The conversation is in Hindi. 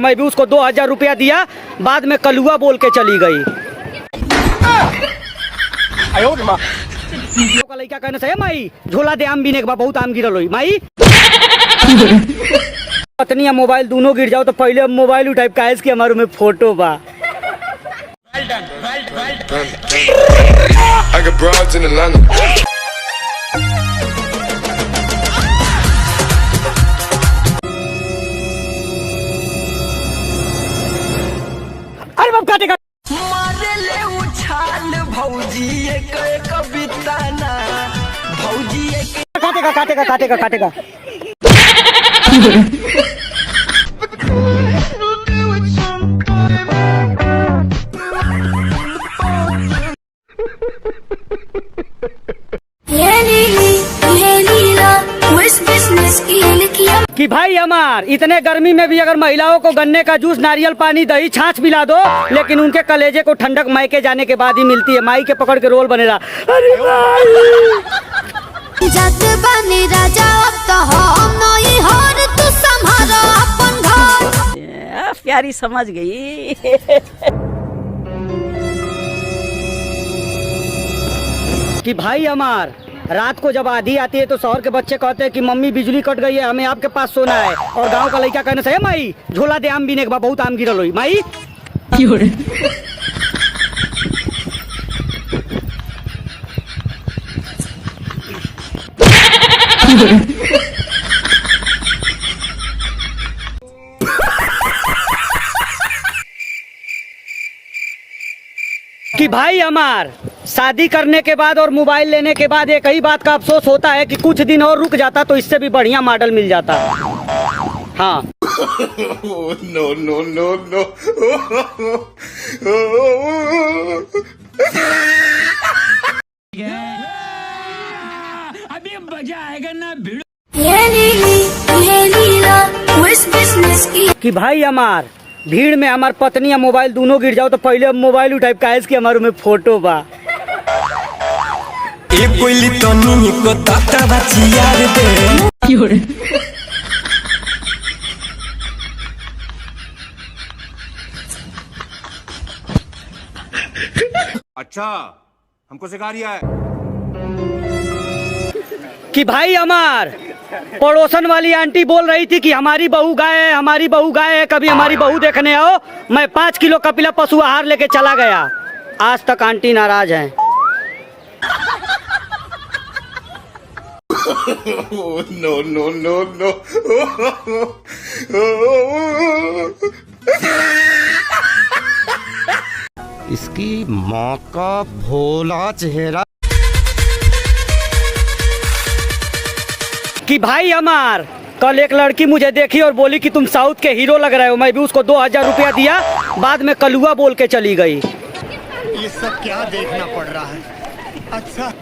मैं भी उसको 2000 रुपया दिया, बाद में कलुआ बोल के चली गई। लड़का कहने से माई झोला दे आम बीने के बाद बहुत आम गिरल हुई माई। पत्नी मोबाइल दोनों गिर जाओ तो पहले मोबाइल उठाए काहे कि हमारे में फोटो बा। अरे बाप काटेगा मारे ले उछाल भौजी एक कविता ना भौजी एक काटेगा काटेगा काटेगा काटेगा। कि भाई हमार इतने गर्मी में भी अगर महिलाओं को गन्ने का जूस, नारियल पानी, दही, छाछ पिला दो, लेकिन उनके कलेजे को ठंडक मायके जाने के बाद ही मिलती है। माई के पकड़ के रोल बनेगा। अरे जग बने राजा तो हम नहीं हार तू संभालो अपन घर। प्यारी समझ गई। कि भाई हमार रात को जब आधी आती है तो शहर के बच्चे कहते हैं कि मम्मी बिजली कट गई है, हमें आपके पास सोना है। और गांव का लड़का कहने से माई झोला दे आम बीने के बाद बहुत आम गिरल हुई माई। कि भाई हमार शादी करने के बाद और मोबाइल लेने के बाद एक ही बात का अफसोस होता है कि कुछ दिन और रुक जाता तो इससे भी बढ़िया मॉडल मिल जाता। हाँ। No no no no. अभी मजा आएगा ना भिड़ो। कि भाई हमार भीड़ में हमार पत्नी या मोबाइल दोनों गिर जाओ तो पहले मोबाइल उठाए काहे कि हमारे में फोटो बा। अच्छा हमको सिखा रिया है। कि भाई हमार पड़ोसन वाली आंटी बोल रही थी कि हमारी बहू गाय है, हमारी बहू गाय है, कभी हमारी बहू देखने आओ। मैं 5 किलो कपिला पशु आहार लेके चला गया। आज तक आंटी नाराज हैं। No no no no. इसकी माँ का भोला चेहरा। कि भाई हमार कल एक लड़की मुझे देखी और बोली कि तुम साउथ के हीरो लग रहे हो। मैं भी उसको 2000 रुपया दिया, बाद में कलुआ बोल के चली गई। ये सब क्या देखना पड़ रहा है। अच्छा।